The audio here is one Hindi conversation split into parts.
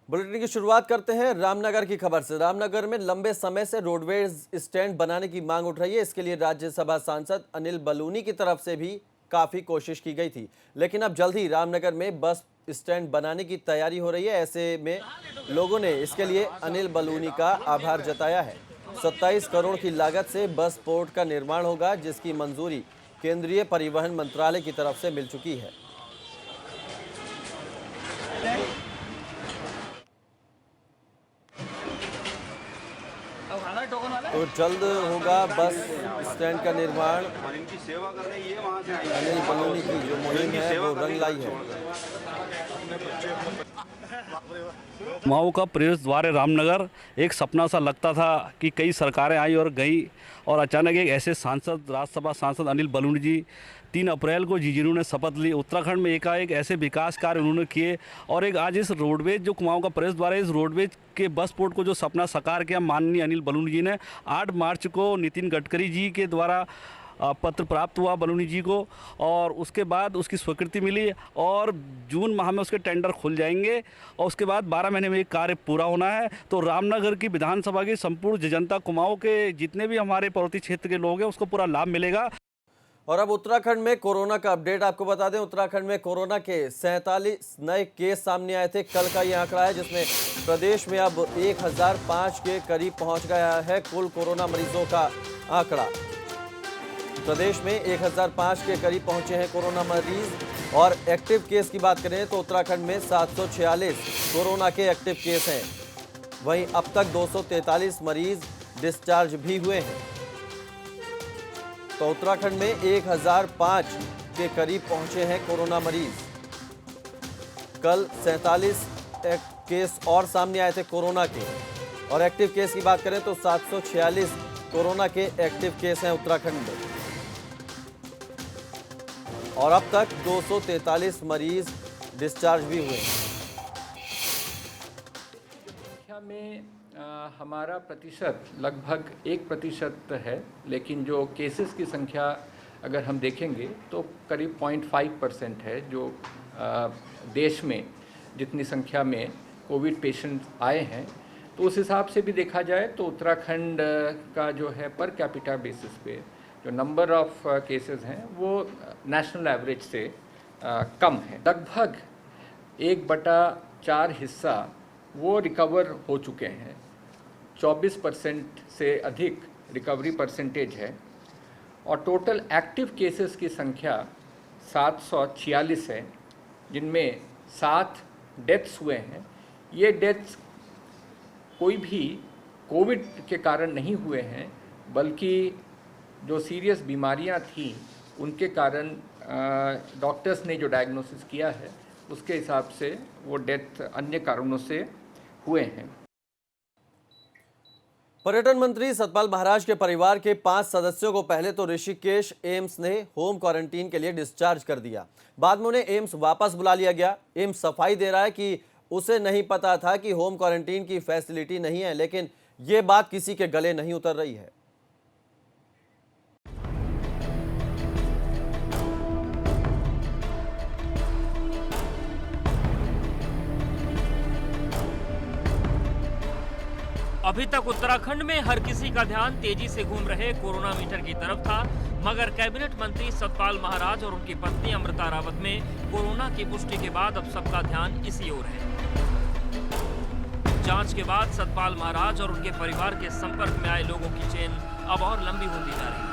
बुलेटिन की शुरुआत करते हैं रामनगर की खबर से। रामनगर में लंबे समय से रोडवेज स्टैंड बनाने की मांग उठ रही है। इसके लिए राज्यसभा सांसद अनिल बलूनी की तरफ से भी काफी कोशिश की गई थी, लेकिन अब जल्द ही रामनगर में बस स्टैंड बनाने की तैयारी हो रही है। ऐसे में लोगों ने इसके लिए अनिल बलूनी का आभार जताया है। 27 करोड़ की लागत से बस पोर्ट का निर्माण होगा, जिसकी मंजूरी केंद्रीय परिवहन मंत्रालय की तरफ से मिल चुकी है। तो जल्द होगा बस स्टैंड का निर्माण। अनिल बलूनी की जो मुहिम है वो रंग लाई है। कुमाऊं का प्रवेश द्वार रामनगर एक सपना सा लगता था कि कई सरकारें आई और गई, और अचानक एक ऐसे सांसद, राज्यसभा सांसद अनिल बलूनी जी 3 अप्रैल को जिन्होंने शपथ ली, उत्तराखंड में एकाएक ऐसे विकास कार्य उन्होंने किए, और एक आज इस रोडवेज जो कुमाऊं का प्रवेश द्वार है, इस रोडवेज के बस पोर्ट को जो सपना साकार किया माननीय अनिल बलूनी जी ने। 8 मार्च को नितिन गडकरी जी के द्वारा पत्र प्राप्त हुआ बलूनी जी को, और उसके बाद उसकी स्वीकृति मिली, और जून माह में उसके टेंडर खुल जाएंगे, और उसके बाद 12 महीने में एक कार्य पूरा होना है। तो रामनगर की विधानसभा की संपूर्ण जनता, कुमाऊं के जितने भी हमारे पर्वतीय क्षेत्र के लोग हैं, उसको पूरा लाभ मिलेगा। और अब उत्तराखंड में कोरोना का अपडेट आपको बता दें। उत्तराखंड में कोरोना के 47 नए केस सामने आए थे। कल का ये आंकड़ा है, जिसमें प्रदेश में अब 1005 के करीब पहुंच गया है कुल कोरोना मरीजों का आंकड़ा। प्रदेश में 1005 के करीब पहुंचे हैं कोरोना मरीज। और एक्टिव केस की बात करें तो उत्तराखंड में 746 कोरोना के एक्टिव केस हैं। वहीं अब तक 243 मरीज डिस्चार्ज भी हुए हैं। तो उत्तराखंड में 1005 के करीब पहुंचे हैं कोरोना मरीज। कल 47 केस और सामने आए थे कोरोना के, और एक्टिव केस की बात करें तो 746 कोरोना के एक्टिव केस हैं उत्तराखंड में, और अब तक 243 मरीज डिस्चार्ज भी हुए हैं। संख्या में हमारा प्रतिशत लगभग 1% है, लेकिन जो केसेस की संख्या अगर हम देखेंगे तो करीब 0.5% है। जो देश में जितनी संख्या में कोविड पेशेंट्स आए हैं, तो उस हिसाब से भी देखा जाए तो उत्तराखंड का जो है पर कैपिटा बेसिस पे जो नंबर ऑफ केसेस हैं वो नेशनल एवरेज से कम है। लगभग 1/4 हिस्सा वो रिकवर हो चुके हैं। 24% से अधिक रिकवरी परसेंटेज है, और टोटल एक्टिव केसेस की संख्या 746 है, जिनमें 7 डेथ्स हुए हैं। ये डेथ्स कोई भी कोविड के कारण नहीं हुए हैं, बल्कि जो सीरियस बीमारियां थी उनके कारण डॉक्टर्स ने जो डायग्नोसिस किया है उसके हिसाब से वो डेथ अन्य कारणों से हुए हैं। पर्यटन मंत्री सतपाल महाराज के परिवार के 5 सदस्यों को पहले तो ऋषिकेश एम्स ने होम क्वारंटीन के लिए डिस्चार्ज कर दिया। बाद में उन्हें एम्स वापस बुला लिया गया। एम्स सफाई दे रहा है कि उसे नहीं पता था कि होम क्वारंटीन की फैसिलिटी नहीं है, लेकिन ये बात किसी के गले नहीं उतर रही है। अभी तक उत्तराखंड में हर किसी का ध्यान तेजी से घूम रहे कोरोना मीटर की तरफ था, मगर कैबिनेट मंत्री सतपाल महाराज और उनकी पत्नी अमृता रावत में कोरोना की पुष्टि के बाद अब सबका ध्यान इसी ओर है। जांच के बाद सतपाल महाराज और उनके परिवार के संपर्क में आए लोगों की चेन अब और लंबी होती जा रही है।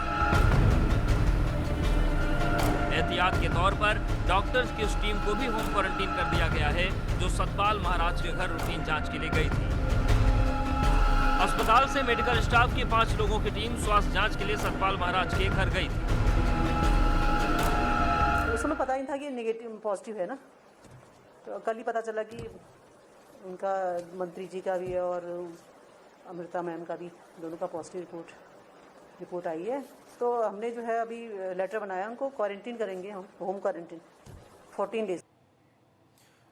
एहतियात के तौर पर डॉक्टर्स की उस टीम को भी होम क्वारंटीन कर दिया गया है जो सतपाल महाराज के घर रूटीन जांच के लिए गई थी। अस्पताल से मेडिकल स्टाफ की 5 लोगों की टीम स्वास्थ्य जांच के लिए सतपाल महाराज के घर गई थी। उस समय पता ही था कि नेगेटिव पॉजिटिव है ना, तो कल ही पता चला कि उनका मंत्री जी का भी है और अमृता मैम का भी, दोनों का पॉजिटिव रिपोर्ट आई है। तो हमने जो है अभी लेटर बनाया, उनको क्वारंटीन करेंगे हम, होम क्वारंटीन 14 डेज।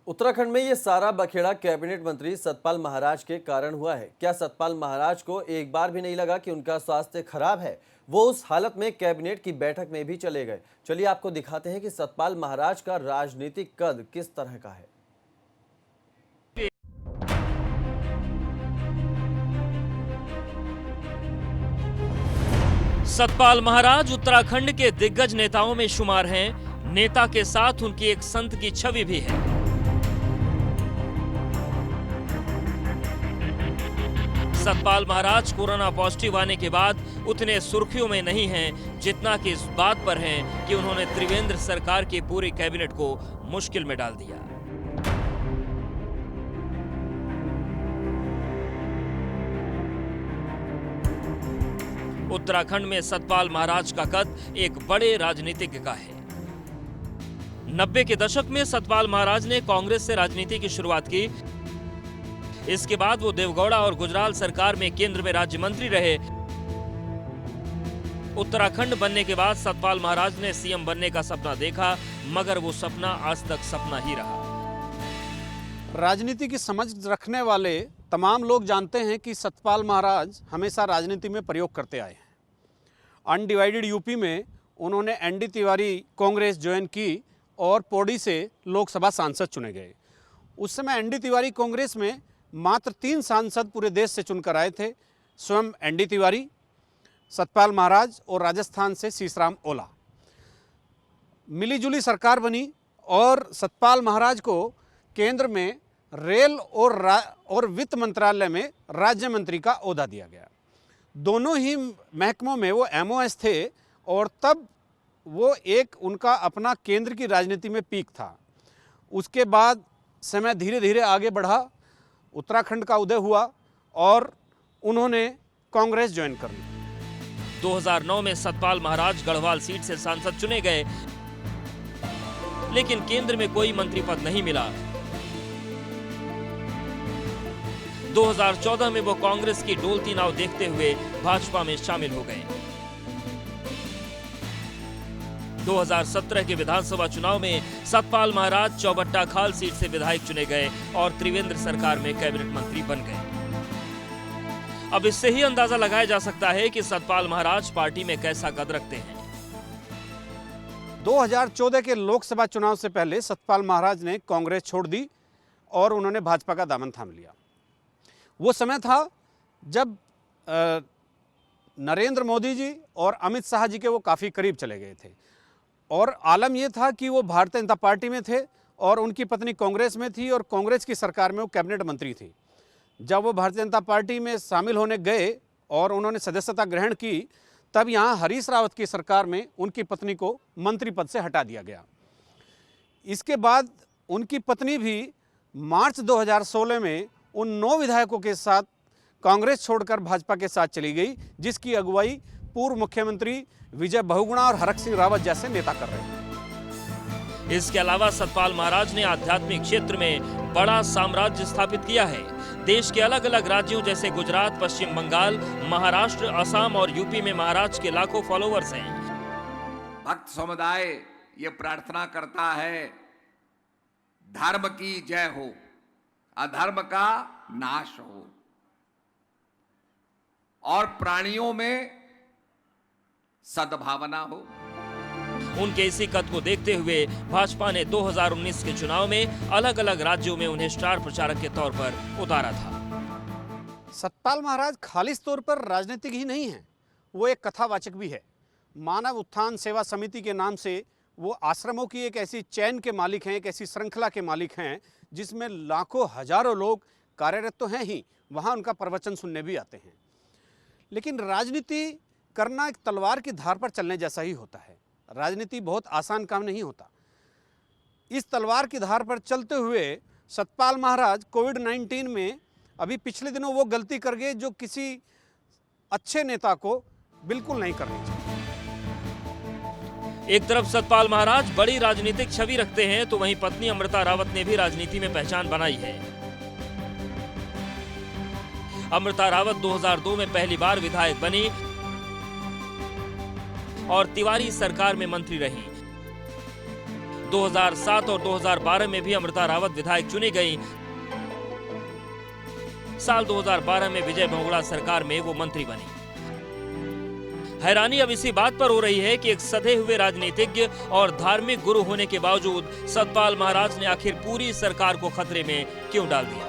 उत्तराखंड में ये सारा बखेड़ा कैबिनेट मंत्री सतपाल महाराज के कारण हुआ है। क्या सतपाल महाराज को एक बार भी नहीं लगा कि उनका स्वास्थ्य खराब है? वो उस हालत में कैबिनेट की बैठक में भी चले गए। चलिए आपको दिखाते हैं कि सतपाल महाराज का राजनीतिक कद किस तरह का है। सतपाल महाराज उत्तराखंड के दिग्गज नेताओं में शुमार हैं। नेता के साथ उनकी एक संत की छवि भी है। सतपाल महाराज कोरोना पॉजिटिव आने के बाद उतने सुर्खियों में नहीं हैं जितना कि इस बात पर हैं कि उन्होंने त्रिवेंद्र सरकार के पूरे कैबिनेट को मुश्किल में डाल दिया। उत्तराखंड में सतपाल महाराज का कद एक बड़े राजनीतिज्ञ का है। 90 के दशक में सतपाल महाराज ने कांग्रेस से राजनीति की शुरुआत की। इसके बाद वो देवगौड़ा और गुजराल सरकार में केंद्र में राज्य मंत्री रहे। उत्तराखंड बनने के बाद सतपाल महाराज ने सीएम बनने का सपना देखा, मगर वो सपना आज तक सपना ही रहा। राजनीति की समझ रखने वाले तमाम लोग जानते हैं कि सतपाल महाराज हमेशा राजनीति में प्रयोग करते आए हैं। अनडिवाइडेड यूपी में उन्होंने एनडी तिवारी कांग्रेस ज्वाइन की और पौड़ी से लोकसभा सांसद चुने गए। उस समय एनडी तिवारी कांग्रेस में मात्र 3 सांसद पूरे देश से चुनकर आए थे। स्वयं एनडी तिवारी, सतपाल महाराज और राजस्थान से शीशराम ओला। मिलीजुली सरकार बनी और सतपाल महाराज को केंद्र में रेल और वित्त मंत्रालय में राज्य मंत्री का ओहदा दिया गया। दोनों ही महकमों में वो एमओएस थे और तब वो एक उनका अपना केंद्र की राजनीति में पीक था। उसके बाद समय धीरे धीरे आगे बढ़ा, उत्तराखंड का उदय हुआ और उन्होंने कांग्रेस ज्वाइन कर ली। 2009 में सतपाल महाराज गढ़वाल सीट से सांसद चुने गए, लेकिन केंद्र में कोई मंत्री पद नहीं मिला। 2014 में वो कांग्रेस की डोलती नाव देखते हुए भाजपा में शामिल हो गए। 2017 के विधानसभा चुनाव में सतपाल महाराज चौबट्टा खाल सीट से विधायक चुने गए और त्रिवेंद्र सरकार में कैबिनेट मंत्री बन गए। अब इससे ही अंदाजा लगाया जा सकता है कि सतपाल महाराज पार्टी में कैसा कद रखते हैं। 2014 के लोकसभा चुनाव से पहले सतपाल महाराज ने कांग्रेस छोड़ दी और उन्होंने भाजपा का दामन थाम लिया। वो समय था जब नरेंद्र मोदी जी और अमित शाह जी के वो काफ़ी करीब चले गए थे और आलम ये था कि वो भारतीय जनता पार्टी में थे और उनकी पत्नी कांग्रेस में थी और कांग्रेस की सरकार में वो कैबिनेट मंत्री थी। जब वो भारतीय जनता पार्टी में शामिल होने गए और उन्होंने सदस्यता ग्रहण की, तब यहाँ हरीश रावत की सरकार में उनकी पत्नी को मंत्री पद से हटा दिया गया। इसके बाद उनकी पत्नी भी मार्च 2016 में उन 9 विधायकों के साथ कांग्रेस छोड़कर भाजपा के साथ चली गई, जिसकी अगुवाई पूर्व मुख्यमंत्री विजय बहुगुणा और हरक सिंह रावत जैसे नेता कर रहे हैं। इसके अलावा सतपाल महाराज ने आध्यात्मिक क्षेत्र में बड़ा साम्राज्य स्थापित किया है। देश के अलग अलग राज्यों जैसे गुजरात, पश्चिम बंगाल, महाराष्ट्र, असम और यूपी में महाराज के लाखों फॉलोअर्स हैं। भक्त समुदाय ये प्रार्थना करता है, धर्म की जय हो, अधर्म का नाश हो और प्राणियों में सद्भावना हो। उनके इसी कद को देखते हुए भाजपा ने 2019 के चुनाव में अलग अलग राज्यों में उन्हें स्टार प्रचारक के तौर पर उतारा था। सतपाल महाराज खालिस तौर पर राजनीतिक ही नहीं है, वो एक कथावाचक भी है। मानव उत्थान सेवा समिति के नाम से वो आश्रमों की एक ऐसी चैन के मालिक हैं, एक ऐसी श्रृंखला के मालिक हैं जिसमें लाखों हजारों लोग कार्यरत तो हैं ही, वहाँ उनका प्रवचन सुनने भी आते हैं। लेकिन राजनीति करना एक तलवार की धार पर चलने जैसा ही होता है। राजनीति बहुत आसान काम नहीं होता। इस तलवार की धार पर चलते हुए सतपाल महाराज कोविड-19 में अभी पिछले दिनों वो गलती कर गए जो किसी अच्छे नेता को बिल्कुल नहीं करनी चाहिए। एक तरफ सतपाल महाराज बड़ी राजनीतिक छवि रखते हैं, तो वहीं पत्नी अमृता रावत ने भी राजनीति में पहचान बनाई है। अमृता रावत 2002 में पहली बार विधायक बनी और तिवारी सरकार में मंत्री रही। 2007 और 2012 में भी अमृता रावत विधायक चुनी गई। साल 2012 में विजय बहुगुणा सरकार में वो मंत्री बनी। हैरानी अब इसी बात पर हो रही है कि एक सधे हुए राजनीतिज्ञ और धार्मिक गुरु होने के बावजूद सतपाल महाराज ने आखिर पूरी सरकार को खतरे में क्यों डाल दिया।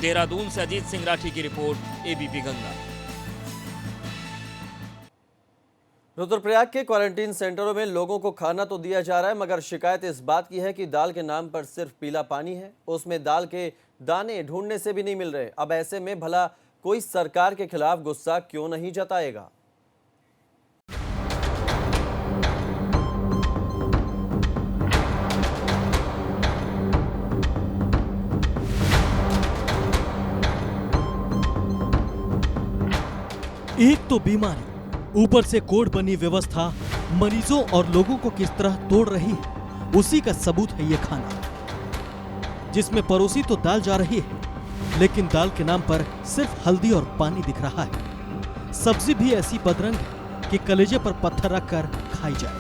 देहरादून से अजीत सिंह राठी की रिपोर्ट, एबीपी गंगा। रुद्रप्रयाग के क्वारंटीन सेंटरों में लोगों को खाना तो दिया जा रहा है, मगर शिकायत इस बात की है कि दाल के नाम पर सिर्फ पीला पानी है, उसमें दाल के दाने ढूंढने से भी नहीं मिल रहे। अब ऐसे में भला कोई सरकार के खिलाफ गुस्सा क्यों नहीं जताएगा। एक तो बीमारी, ऊपर से कोड बनी व्यवस्था मरीजों और लोगों को किस तरह तोड़ रही है, उसी का सबूत है ये खाना, जिसमें परोसी तो दाल जा रही है, लेकिन दाल के नाम पर सिर्फ हल्दी और पानी दिख रहा है। सब्जी भी ऐसी बदरंग है कि कलेजे पर पत्थर रखकर खाई जाए।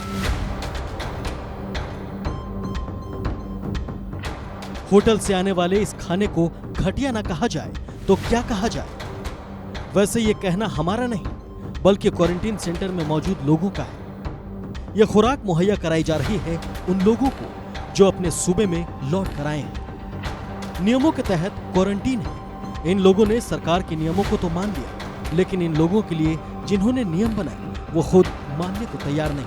होटल से आने वाले इस खाने को घटिया ना कहा जाए तो क्या कहा जाए। वैसे ये कहना हमारा नहीं, बल्कि क्वारंटीन सेंटर में मौजूद लोगों का है। यह खुराक मुहैया कराई जा रही है उन लोगों को जो अपने सूबे में लौट कर आए हैं। नियमों के तहत क्वारंटीन है। इन लोगों ने सरकार के नियमों को तो मान लिया, लेकिन इन लोगों के लिए जिन्होंने नियम बनाए वो खुद मानने को तैयार नहीं।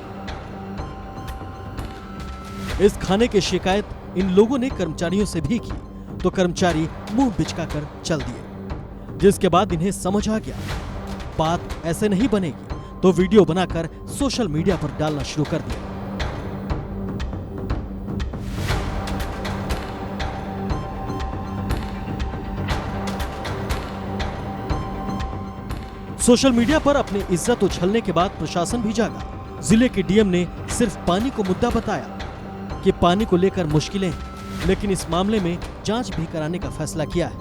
इस खाने की शिकायत इन लोगों ने कर्मचारियों से भी की, तो कर्मचारी मुंह बिचकाकर चल दिए, जिसके बाद इन्हें समझ आ गया बात ऐसे नहीं बनेगी, तो वीडियो बनाकर सोशल मीडिया पर डालना शुरू कर दिया। सोशल मीडिया पर अपनी इज्जत उछलने के बाद प्रशासन भी जागा। जिले के डीएम ने सिर्फ पानी को मुद्दा बताया कि पानी को लेकर मुश्किलें हैं, लेकिन इस मामले में जांच भी कराने का फैसला किया है।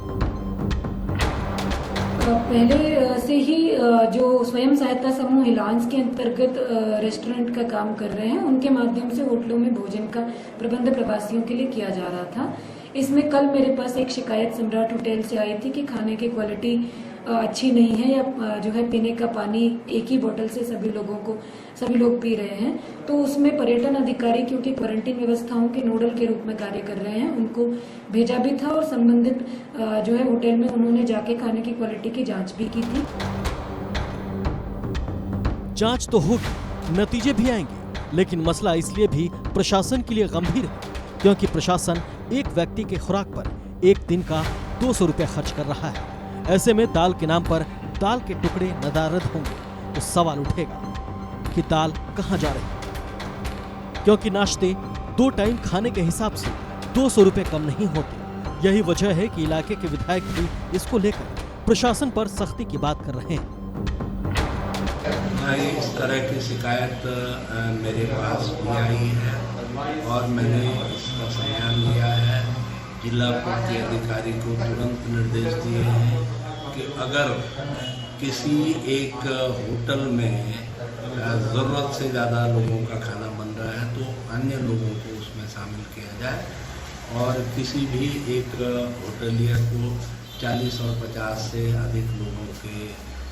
पहले से ही जो स्वयं सहायता समूह हिलांस के अंतर्गत रेस्टोरेंट का काम कर रहे हैं, उनके माध्यम से होटलों में भोजन का प्रबंध प्रवासियों के लिए किया जा रहा था। इसमें कल मेरे पास एक शिकायत सम्राट होटल से आई थी कि खाने की क्वालिटी अच्छी नहीं है, या जो है पीने का पानी एक ही बोतल से सभी लोग पी रहे हैं। तो उसमें पर्यटन अधिकारी, क्योंकि क्वारंटीन व्यवस्थाओं के नोडल के रूप में कार्य कर रहे हैं, उनको भेजा भी था और संबंधित जो है होटल में उन्होंने जाके खाने की क्वालिटी की जांच भी की थी। जांच तो होगी, नतीजे भी आएंगे, लेकिन मसला इसलिए भी प्रशासन के लिए गंभीर है क्योंकि प्रशासन एक व्यक्ति के खुराक पर एक दिन का 200 रुपए खर्च कर रहा है। ऐसे में दाल के नाम पर दाल के टुकड़े नदारद होंगे तो सवाल उठेगा कि दाल कहां जा रही है, क्योंकि नाश्ते 2 टाइम खाने के हिसाब से 200 रुपए कम नहीं होते। यही वजह है कि इलाके के विधायक भी इसको लेकर प्रशासन पर सख्ती की बात कर रहे हैं। इस तरह की शिकायत मेरे पास भी आई है और मैंने इसका संज्ञान लिया है। जिला पूर्ति अधिकारी को तुरंत निर्देश दिए हैं कि अगर किसी एक होटल में ज़रूरत से ज़्यादा लोगों का खाना बन रहा है तो अन्य लोगों को उसमें शामिल किया जाए, और किसी भी एक होटलिया को 40 और 50 से अधिक लोगों के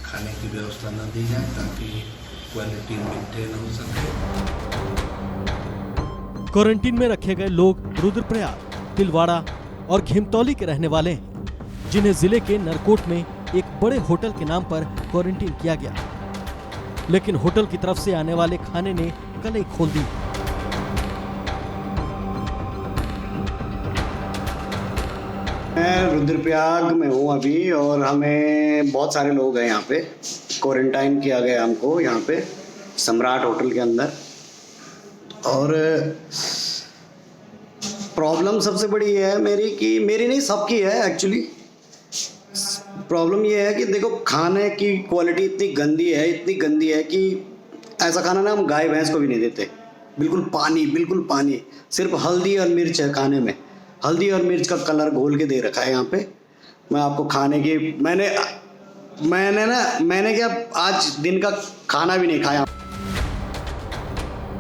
खाने की व्यवस्था न दी जाए ताकि क्वालिटी मेंटेन हो सके। क्वारंटीन में रखे गए लोग रुद्रप्रयाग, तिलवाड़ा और खिमतौली के रहने वाले हैं, जिन्हें जिले के नरकोट में एक बड़े होटल के नाम पर क्वारंटीन किया गया, लेकिन होटल की तरफ से आने वाले खाने ने कलई खोल दी। मैं रुद्रप्रयाग में हूँ अभी, और हमें बहुत सारे लोग हैं यहाँ पे, क्वारंटाइन किया गया हमको यहाँ पे सम्राट होटल के अंदर। और प्रॉब्लम सबसे बड़ी ये है मेरी नहीं सबकी है एक्चुअली। प्रॉब्लम ये है कि देखो खाने की क्वालिटी इतनी गंदी है कि ऐसा खाना ना हम गाय भैंस को भी नहीं देते। बिल्कुल पानी, सिर्फ हल्दी और मिर्च है खाने में। हल्दी और मिर्च का कलर घोल के दे रखा है यहाँ पे। मैं आपको खाने की मैंने क्या आज दिन का खाना भी नहीं खाया।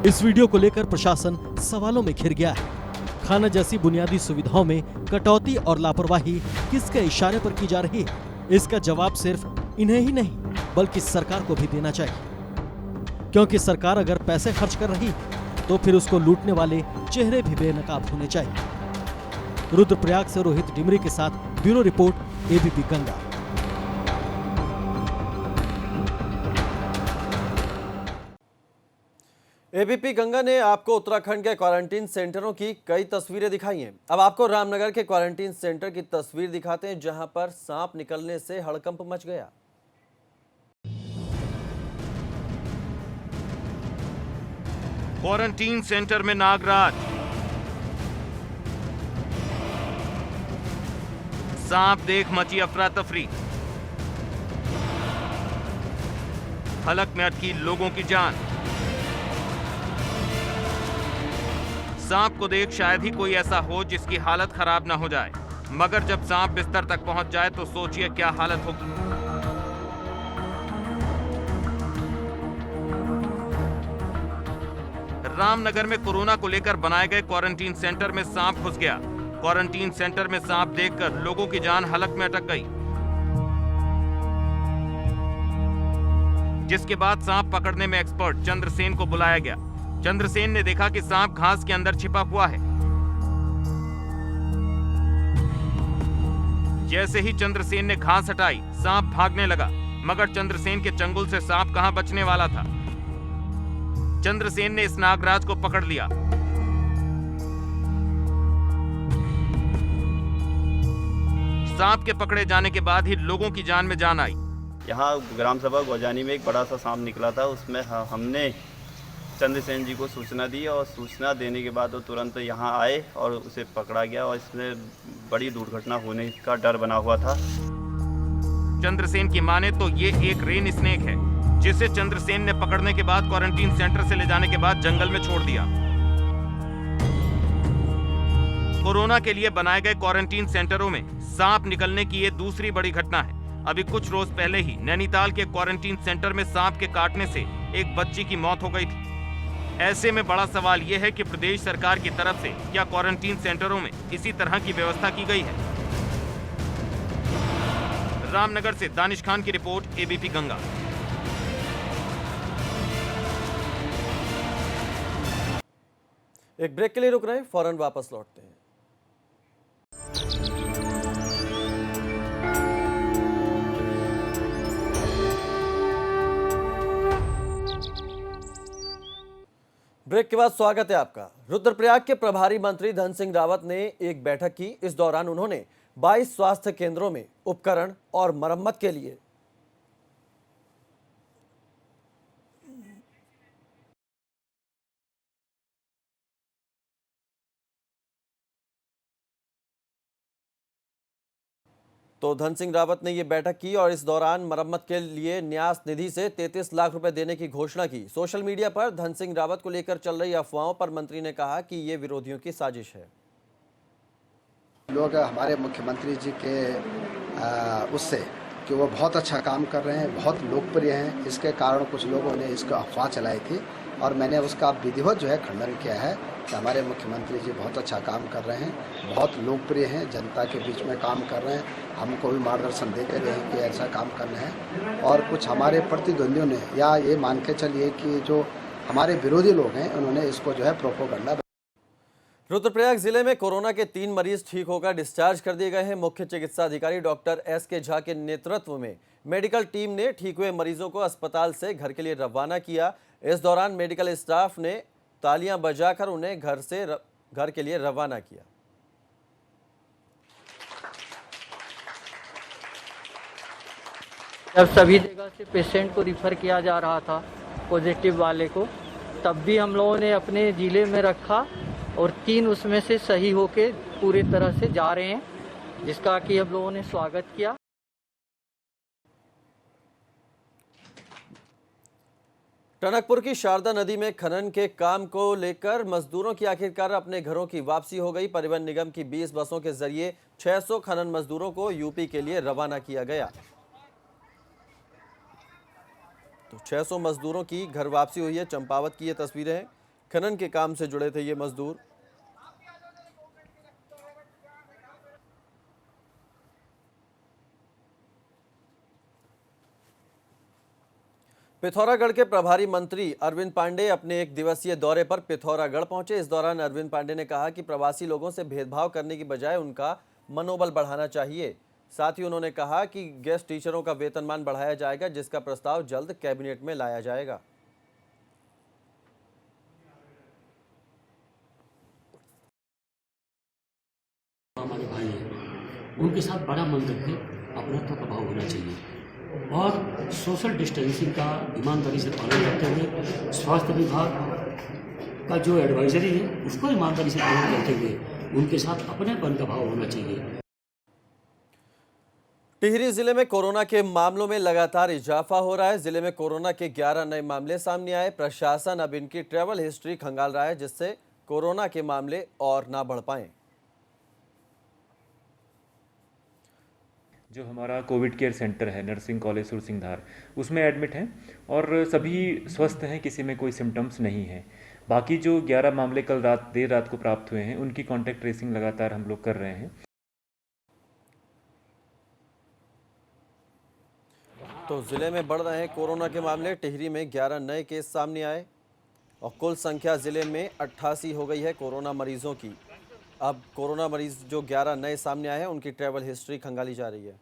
इस वीडियो को लेकर प्रशासन सवालों में घिर गया है। खाना जैसी बुनियादी सुविधाओं में कटौती और लापरवाही किसके इशारे पर की जा रही है, इसका जवाब सिर्फ इन्हें ही नहीं बल्कि सरकार को भी देना चाहिए। क्योंकि सरकार अगर पैसे खर्च कर रही है तो फिर उसको लूटने वाले चेहरे भी बेनकाब होने चाहिए। रुद्रप्रयाग से रोहित डिमरी के साथ bureau report, ABP Ganga. ABP Ganga ने आपको उत्तराखंड के क्वारंटीन सेंटरों की कई तस्वीरें दिखाई हैं। अब आपको रामनगर के क्वारंटीन सेंटर की तस्वीर दिखाते हैं, जहां पर सांप निकलने से हड़कंप मच गया। क्वारंटीन सेंटर में नागराज, सांप देख मची अफरा तफरी, हलक में अटकी लोगों की जान। सांप को देख शायद ही कोई ऐसा हो जिसकी हालत खराब ना हो जाए, मगर जब सांप बिस्तर तक पहुंच जाए तो सोचिए क्या हालत होगी। रामनगर में कोरोना को लेकर बनाए गए क्वारंटीन सेंटर में सांप घुस गया। क्वारंटीन सेंटर में सांप देखकर लोगों की जान हलक में अटक गई, जिसके बाद सांप पकड़ने में एक्सपर्ट चंद्रसेन को बुलाया गया। चंद्रसेन ने देखा कि सांप घास के अंदर छिपा हुआ है। जैसे ही चंद्रसेन ने घास हटाई, सांप भागने लगा, मगर चंद्रसेन के चंगुल से सांप कहां बचने वाला था। चंद्रसेन ने इस नागराज को पकड़ लिया। सांप के पकड़े जाने के बाद ही लोगों की जान में जान आई। यहाँ ग्राम सभा गौजानी में एक बड़ा सा सांप निकला था, उसमें हमने चंद्रसेन जी को सूचना दी और सूचना देने के बाद वो तुरंत यहाँ आए और उसे पकड़ा गया और इसमें बड़ी दुर्घटना होने का डर बना हुआ था। चंद्रसेन की माने तो ये एक रेन स्नेक है, जिसे चंद्रसेन ने पकड़ने के बाद क्वारंटीन सेंटर से ले जाने के बाद जंगल में छोड़ दिया। कोरोना के लिए बनाए गए क्वारंटीन सेंटरों में सांप निकलने की ये दूसरी बड़ी घटना है। अभी कुछ रोज पहले ही नैनीताल के क्वारंटीन सेंटर में सांप के काटने से एक बच्ची की मौत हो गई थी। ऐसे में बड़ा सवाल यह है कि प्रदेश सरकार की तरफ से क्या क्वारंटीन सेंटरों में इसी तरह की व्यवस्था की गई है। रामनगर से दानिश खान की रिपोर्ट, एबीपी गंगा। एक ब्रेक के लिए रुक रहे हैं, फौरन वापस लौटते हैं। ब्रेक के बाद स्वागत है आपका। रुद्रप्रयाग के प्रभारी मंत्री धन सिंह रावत ने एक बैठक की। इस दौरान उन्होंने 22 स्वास्थ्य केंद्रों में उपकरण और मरम्मत के लिए तो धन सिंह रावत ने ये बैठक की और इस दौरान मरम्मत के लिए न्यास निधि से 33 लाख रुपए देने की घोषणा की। सोशल मीडिया पर धन सिंह रावत को लेकर चल रही अफवाहों पर मंत्री ने कहा कि ये विरोधियों की साजिश है। लोग हमारे मुख्यमंत्री जी के उससे कि वो बहुत अच्छा काम कर रहे हैं, बहुत लोकप्रिय हैं, इसके कारण कुछ लोगों ने इसको अफवाह चलाई थी और मैंने उसका विधिवत जो है खंडन किया है कि हमारे मुख्यमंत्री जी बहुत अच्छा काम कर रहे हैं, बहुत लोकप्रिय हैं, जनता के बीच में काम कर रहे हैं, हमको भी मार्गदर्शन देते रहे हैं कि ऐसा काम करना है। और कुछ हमारे प्रतिद्वंदियों ने या ये मान के चलिए कि जो हमारे विरोधी लोग हैं उन्होंने इसको जो है प्रोपोगंडा। रुद्रप्रयाग जिले में कोरोना के 3 मरीज ठीक होकर डिस्चार्ज कर दिए गए हैं। मुख्य चिकित्सा अधिकारी डॉक्टर एस.के. झा के नेतृत्व में मेडिकल टीम ने ठीक हुए मरीजों को अस्पताल से घर के लिए रवाना किया। इस दौरान मेडिकल स्टाफ ने तालियां बजाकर उन्हें घर के लिए रवाना किया। जब सभी जगह से पेशेंट को रिफ़र किया जा रहा था पॉजिटिव वाले को, तब भी हम लोगों ने अपने ज़िले में रखा और 3 उसमें से सही होके पूरी तरह से जा रहे हैं, जिसका कि हम लोगों ने स्वागत किया। टनकपुर की शारदा नदी में खनन के काम को लेकर मजदूरों की आखिरकार अपने घरों की वापसी हो गई। परिवहन निगम की 20 बसों के जरिए 600 खनन मजदूरों को यूपी के लिए रवाना किया गया। तो 600 मजदूरों की घर वापसी हुई है। चंपावत की ये तस्वीरें हैं। खनन के काम से जुड़े थे ये मजदूर। पिथौरागढ़ के प्रभारी मंत्री अरविंद पांडे अपने एक दिवसीय दौरे पर पिथौरागढ़ पहुंचे। इस दौरान अरविंद पांडे ने कहा कि प्रवासी लोगों से भेदभाव करने की बजाय उनका मनोबल बढ़ाना चाहिए। साथ ही उन्होंने कहा कि गेस्ट टीचरों का वेतनमान बढ़ाया जाएगा, जिसका प्रस्ताव जल्द कैबिनेट में लाया जाएगा। हमारे भाई हैं, उनके साथ बड़ा मन रखे, अपनत्व का भाव होना चाहिए और सोशल डिस्टेंसिंग का ईमानदारी से पालन करते हुए स्वास्थ्य विभाग का जो एडवाइजरी है उसको ईमानदारी से पालन करते हुए उनके साथ अपनेपन का भाव होना चाहिए। टिहरी जिले में कोरोना के मामलों में लगातार इजाफा हो रहा है। जिले में कोरोना के 11 नए मामले सामने आए। प्रशासन अब इनकी ट्रैवल हिस्ट्री खंगाल रहा है, जिससे कोरोना के मामले और ना बढ़ पाएं। जो हमारा कोविड केयर सेंटर है नर्सिंग कॉलेज सुरसिंगधार, उसमें एडमिट हैं और सभी स्वस्थ हैं, किसी में कोई सिम्टम्स नहीं है। बाकी जो 11 मामले कल देर रात को प्राप्त हुए हैं, उनकी कॉन्टैक्ट ट्रेसिंग लगातार हम लोग कर रहे हैं। तो जिले में बढ़ रहे हैं कोरोना के मामले। टिहरी में 11 नए केस सामने आए और कुल संख्या जिले में 88 हो गई है कोरोना मरीजों की। अब कोरोना मरीज जो 11 नए सामने आए हैं, उनकी ट्रैवल हिस्ट्री खंगाली जा रही है।